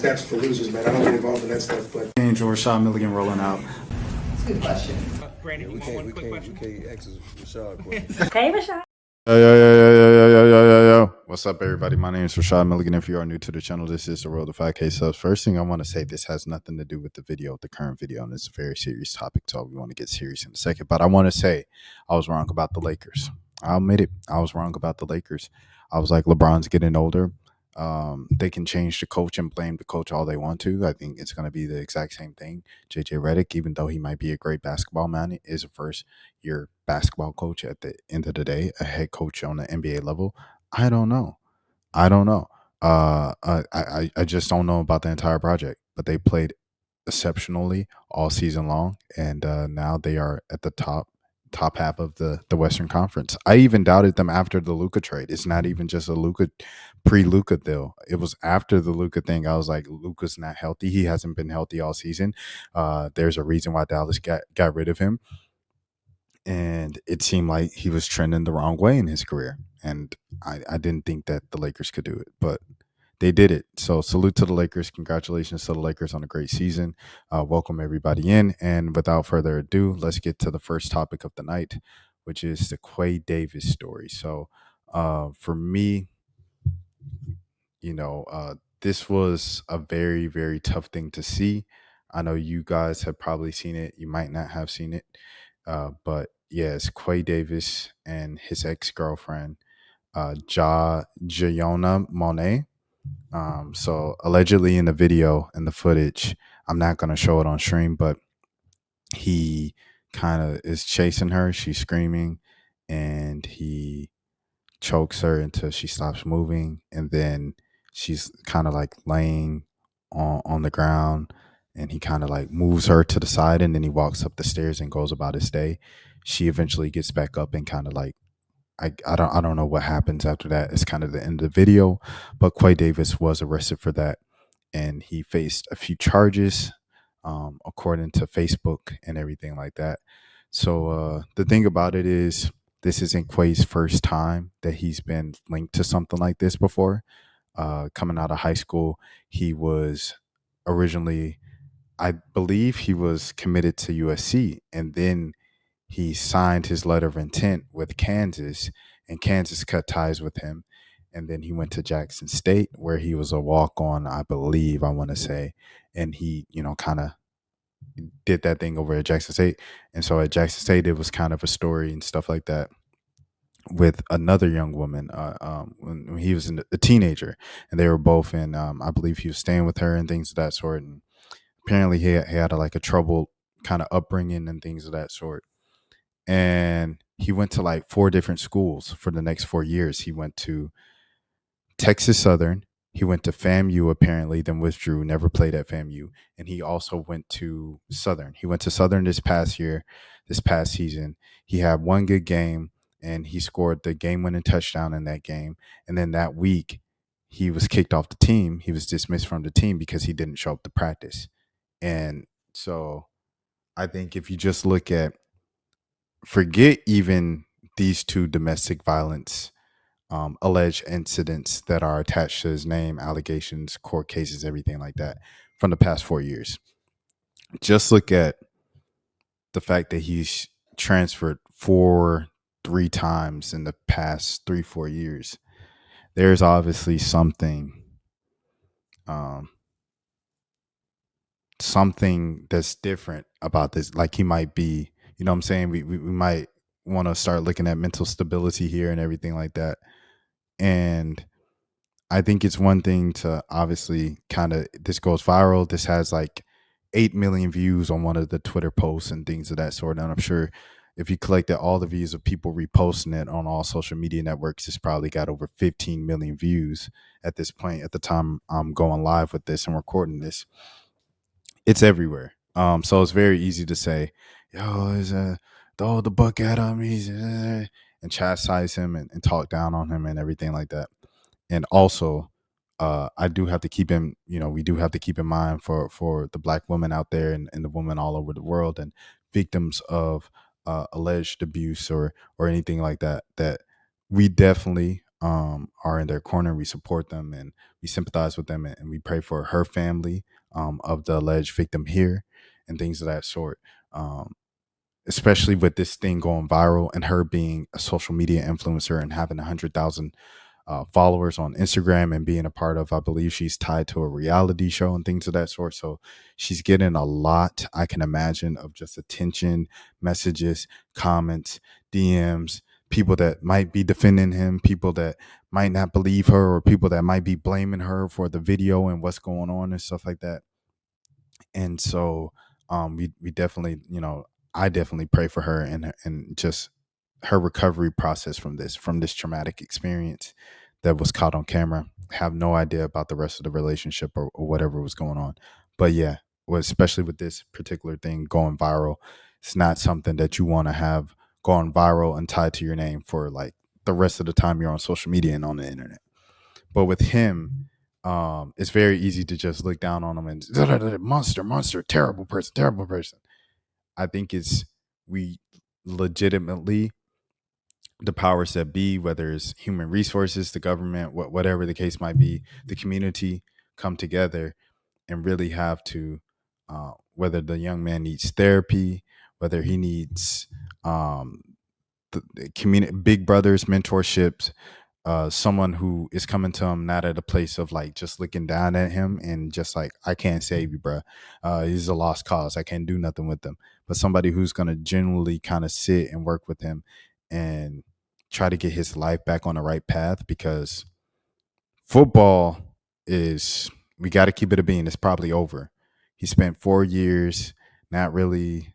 That's for losers, man. I don't get involved in that stuff. But Angel Rashad Milligan rolling out. That's a good question. Brandon, we can't ask Rashad questions. Hey, Rashad. Yo. What's up, everybody? My name is Rashad Milligan. If you are new to the channel, this is the road to 5K subs. First thing I want to say, this has nothing to do with the video, the current video, and it's a very serious topic, so we want to get serious in a second. But I want to say I was wrong about the Lakers. I'll admit it. I was wrong about the Lakers. I was like, LeBron's getting older. They can change the coach and blame the coach all they want to. I think it's going to be the exact same thing. JJ Redick, even though he might be a great basketball man, is a first-year basketball coach at the end of the day, a head coach on the NBA level. I don't know. I just don't know about the entire project. But they played exceptionally all season long, and now they are at the top half of the Western Conference. I even doubted them after the Luka trade. It's not even just a Luka pre-Luka deal. It was after the Luka thing. I was like, Luka's not healthy. He hasn't been healthy all season. There's a reason why Dallas got rid of him. And it seemed like he was trending the wrong way in his career. And I didn't think that the Lakers could do it, but they did it. So salute to the Lakers. Congratulations to the Lakers on a great season. Welcome everybody in. And without further ado, let's get to the first topic of the night, which is the Quay Davis story. So for me, this was a very, very tough thing to see. I know you guys have probably seen it. You might not have seen it. But yes, Quay Davis and his ex-girlfriend, Ja'Yunna Monae. So allegedly in the video and the footage, I'm not going to show it on stream, but he kind of is chasing her. She's screaming and he chokes her until she stops moving. And then she's kind of like laying on the ground, and he kind of like moves her to the side, and then he walks up the stairs and goes about his day. She eventually gets back up and kind of like, I don't know what happens after that. It's kind of the end of the video, but Quay Davis was arrested for that, and he faced a few charges, according to Facebook and everything like that. So the thing about it is, this isn't Quay's first time that he's been linked to something like this before. Coming out of high school, he was originally, I believe he was committed to USC, and then he signed his letter of intent with Kansas, and Kansas cut ties with him. And then he went to Jackson State, where he was a walk-on, I believe, I want to say. And he, kind of did that thing over at Jackson State. And so at Jackson State, it was kind of a story and stuff like that with another young woman when he was a teenager. And they were both in, I believe he was staying with her and things of that sort. And apparently he had a troubled kind of upbringing and things of that sort. And he went to like 4 different schools for the next 4 years. He went to Texas Southern. He went to FAMU, apparently, then withdrew, never played at FAMU. And he also went to Southern. He went to Southern this past season. He had one good game, and he scored the game-winning touchdown in that game. And then that week, he was kicked off the team. He was dismissed from the team because he didn't show up to practice. And so I think if you just look at, forget even these 2 domestic violence alleged incidents that are attached to his name, allegations, court cases, everything like that from the past 4 years. Just look at the fact that he's transferred 3 times in the past 3-4 years. There's obviously something that's different about this. Like, he might be, you know what I'm saying? We might want to start looking at mental stability here and everything like that. And I think it's one thing to obviously this goes viral. This has like 8 million views on one of the Twitter posts and things of that sort. And I'm sure if you collected all the views of people reposting it on all social media networks, it's probably got over 15 million views at this point, at the time I'm going live with this and recording this. It's everywhere. So it's very easy to say, yo, throw the book at him, and chastise him and talk down on him and everything like that. And also, I do have to keep him, we do have to keep in mind for the Black women out there and the women all over the world and victims of alleged abuse or anything like that, that we definitely are in their corner. We support them and we sympathize with them, and we pray for her family of the alleged victim here and things of that sort. Especially with this thing going viral and her being a social media influencer and having 100,000 followers on Instagram and being a part of, I believe she's tied to a reality show and things of that sort. So she's getting a lot, I can imagine, of just attention, messages, comments, DMs, people that might be defending him, people that might not believe her, or people that might be blaming her for the video and what's going on and stuff like that. And so we definitely, I definitely pray for her and just her recovery process from this traumatic experience that was caught on camera. Have no idea about the rest of the relationship, or whatever was going on. But yeah, especially with this particular thing going viral, it's not something that you want to have gone viral and tied to your name for like the rest of the time you're on social media and on the internet. But with him, it's very easy to just look down on him and monster, monster, terrible person, terrible person. I think it's we legitimately, the powers that be, whether it's human resources, the government, whatever the case might be, the community, come together and really have to, whether the young man needs therapy, whether he needs the community, big brothers, mentorships, someone who is coming to him not at a place of like just looking down at him and just like, I can't save you, bro. He's a lost cause. I can't do nothing with him. But somebody who's going to genuinely kind of sit and work with him and try to get his life back on the right path, because football is, we got to keep it a bean. It's probably over. He spent 4 years, not really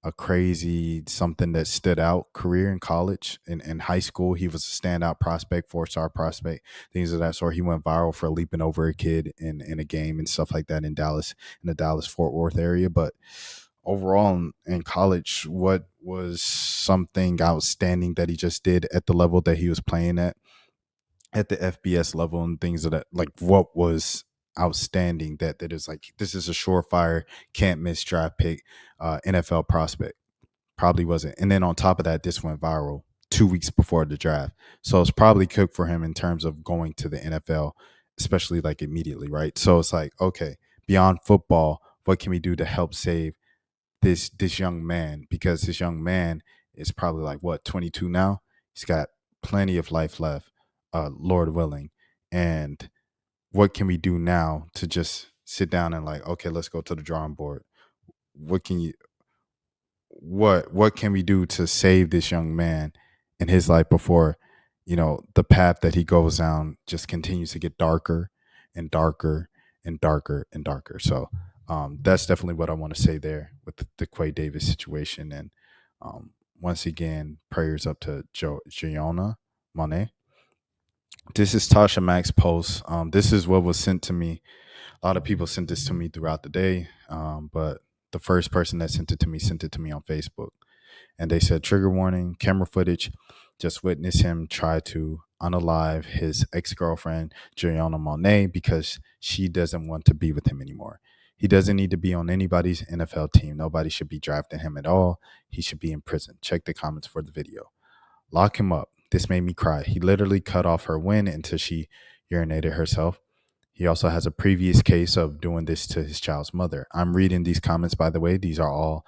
a crazy something that stood out career in college. In high school, he was a standout prospect, 4-star prospect, things of that sort. He went viral for leaping over a kid in a game and stuff like that in Dallas, in the Dallas Fort Worth area. But overall in college, what was something outstanding that he just did at the level that he was playing at the FBS level and things of that, like what was outstanding that is like, this is a surefire, can't miss draft pick, NFL prospect? Probably wasn't. And then on top of that, this went viral 2 weeks before the draft. So it's probably cooked for him in terms of going to the NFL, especially like immediately, right? So it's like, okay, beyond football, what can we do to help save this young man? Because this young man is probably like what, 22 now? He's got plenty of life left, Lord willing. And what can we do now to just sit down and like, okay, let's go to the drawing board. What can you what can we do to save this young man in his life before, the path that he goes down just continues to get darker and darker and darker and darker. So that's definitely what I want to say there with the Quay Davis situation. And once again, prayers up to Ja'Yunna Monae. This is Tasha Mack's post. This is what was sent to me. A lot of people sent this to me throughout the day, but the first person that sent it to me on Facebook. And they said, trigger warning, camera footage. Just witness him try to unalive his ex-girlfriend, Ja'Yunna Monae, because she doesn't want to be with him anymore. He doesn't need to be on anybody's NFL team. Nobody should be drafting him at all. He should be in prison. Check the comments for the video. Lock him up. This made me cry. He literally cut off her win until she urinated herself. He also has a previous case of doing this to his child's mother. I'm reading these comments, by the way. These are all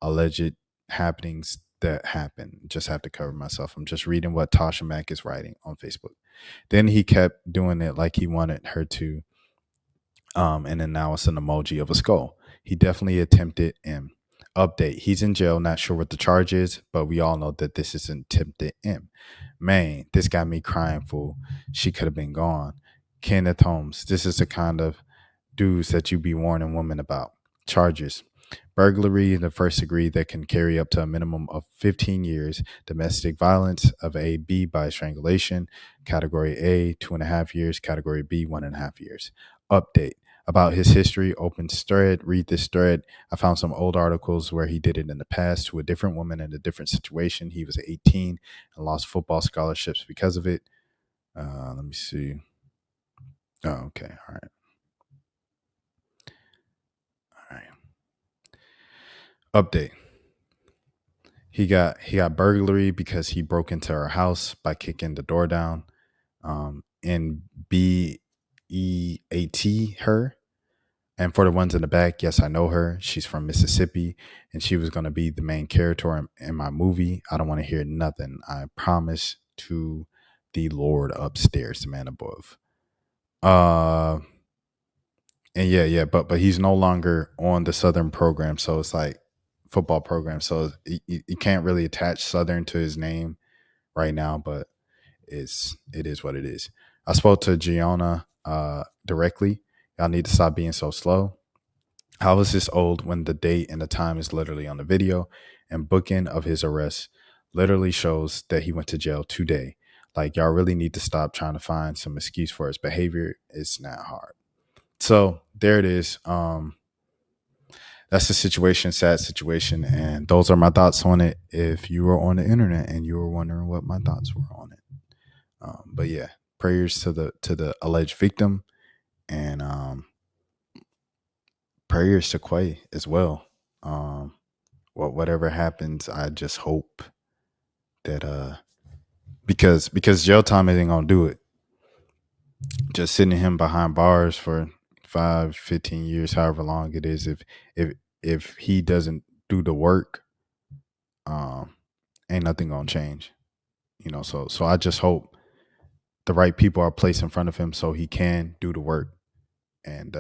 alleged happenings that happen. Just have to cover myself. I'm just reading what Tasha Mack is writing on Facebook. Then he kept doing it like he wanted her to. And then now it's an emoji of a skull. He definitely attempted M. Update. He's in jail. Not sure what the charge is, but we all know that this is an attempted M. Man, this got me crying, fool. She could have been gone. Kenneth Holmes. This is the kind of dudes that you be warning women about. Charges. Burglary in the first degree that can carry up to a minimum of 15 years. Domestic violence of A, B by strangulation. Category A, 2.5 years. Category B, 1.5 years. Update. About his history, open thread, read this thread. I found some old articles where he did it in the past to a different woman in a different situation. He was 18 and lost football scholarships because of it. Let me see. Oh, okay. All right. All right. Update. He got burglary because he broke into her house by kicking the door down. NBEAT her. And for the ones in the back, yes, I know her. She's from Mississippi, and she was going to be the main character in my movie. I don't want to hear nothing. I promise to the Lord upstairs, the man above. And yeah, but he's no longer on the Southern program, so it's like football program. So you can't really attach Southern to his name right now, but it is what it is. I spoke to Ja'Yunna directly. Y'all need to stop being so slow. How is this old when the date and the time is literally on the video, and booking of his arrest literally shows that he went to jail today? Like, y'all really need to stop trying to find some excuse for his behavior. It's not hard. So there it is. That's the situation, sad situation, and those are my thoughts on it. If you were on the internet and you were wondering what my thoughts were on it, but yeah, prayers to the alleged victim, and prayers to Quay as well. Whatever happens, I just hope that because jail time isn't gonna do it. Just sitting him behind bars for 5, 15 years, however long it is, if he doesn't do the work, ain't nothing gonna change. So I just hope the right people are placed in front of him so he can do the work and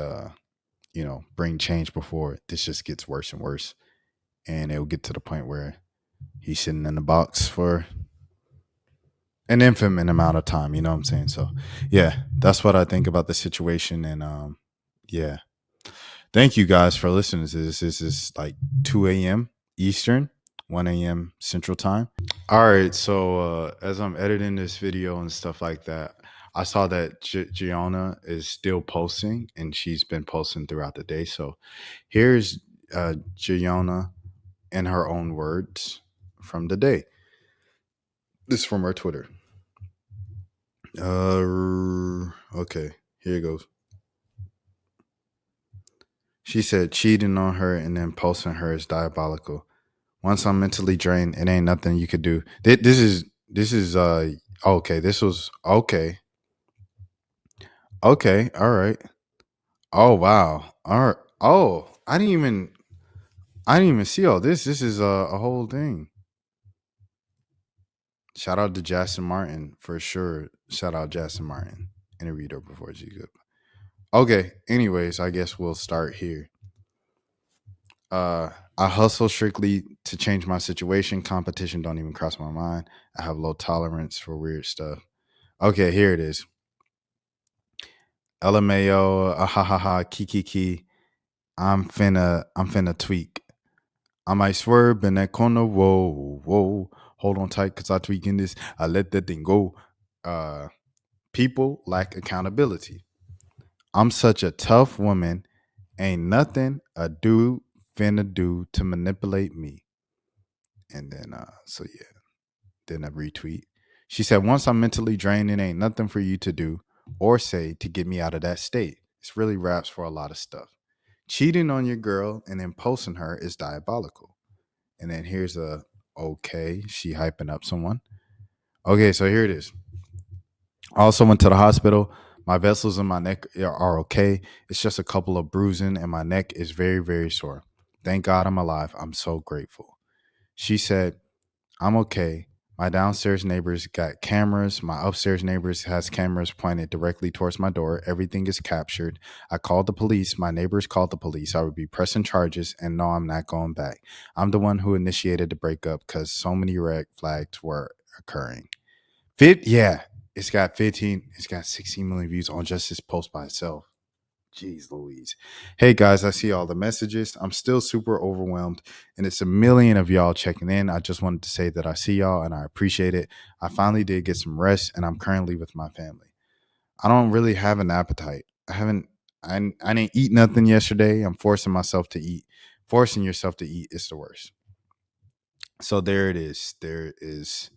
bring change before this just gets worse and worse, and it'll get to the point where he's sitting in the box for an infinite amount of time. You know what I'm saying? So yeah, that's what I think about the situation. And yeah, thank you guys for listening to this. This is like 2 a.m. Eastern, 1 a.m. Central Time. All right, so as I'm editing this video and stuff like that, I saw that Ja'Yunna is still posting, and she's been posting throughout the day. So here's Ja'Yunna in her own words from the day. This is from her Twitter. Okay, here it goes. She said cheating on her and then posting her is diabolical. Once I'm mentally drained, it ain't nothing you could do. This is okay. This was okay. Okay, all right. Oh wow. All right. Oh, I didn't even see all this. This is a whole thing. Shout out to Jackson Martin for sure. Shout out Jackson Martin. Interviewed her before she could. Okay. Anyways, I guess we'll start here. I hustle strictly to change my situation. Competition don't even cross my mind. I have low tolerance for weird stuff. Okay, here it is. LMAO, ha ha ha, kiki. I'm finna tweak. I might swerve in that corner. Whoa. Hold on tight, cause I tweaking this. I let that thing go. People lack accountability. I'm such a tough woman. Ain't nothing a dude finna do to manipulate me. And then so yeah. Then a retweet. She said, once I'm mentally drained, it ain't nothing for you to do or say to get me out of that state. It's really raps for a lot of stuff. Cheating on your girl and then posting her is diabolical. And then here's a okay, she hyping up someone. Okay, so here it is. I also went to the hospital. My vessels in my neck are okay. It's just a couple of bruising, and my neck is very, very sore. Thank God I'm alive. I'm so grateful. She said, I'm okay. My downstairs neighbors got cameras. My upstairs neighbors has cameras pointed directly towards my door. Everything is captured. I called the police. My neighbors called the police. I would be pressing charges, and no, I'm not going back. I'm the one who initiated the breakup because so many red flags were occurring. It's got 16 million views on just this post by itself. Jeez Louise. Hey guys, I see all the messages. I'm still super overwhelmed, and it's a million of y'all checking in. I just wanted to say that I see y'all and I appreciate it. I finally did get some rest, and I'm currently with my family. I don't really have an appetite. I didn't eat nothing yesterday. I'm forcing myself to eat. Forcing yourself to eat is the worst. So there it is. There is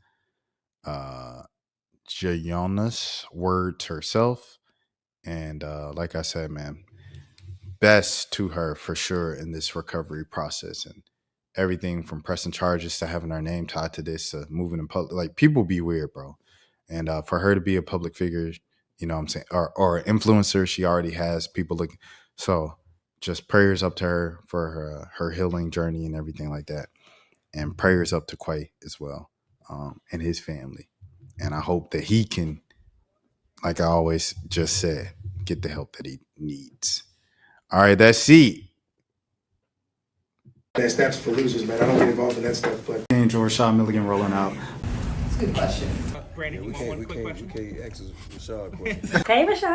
Ja'Yunna's words herself. And like I said, man, best to her for sure in this recovery process, and everything from pressing charges to having her name tied to this, moving in public. Like, people be weird, bro. And for her to be a public figure, you know what I'm saying, or an influencer, she already has people looking. So just prayers up to her for her healing journey and everything like that. And prayers up to Quay as well, and his family. And I hope that he can, like I always just said, get the help that he needs. All right, that's it. That's for losers, man. I don't get involved in that stuff, but. Angel Rashad Milligan rolling out. That's a good question. We can't ask Rashad questions. Hey, Rashad.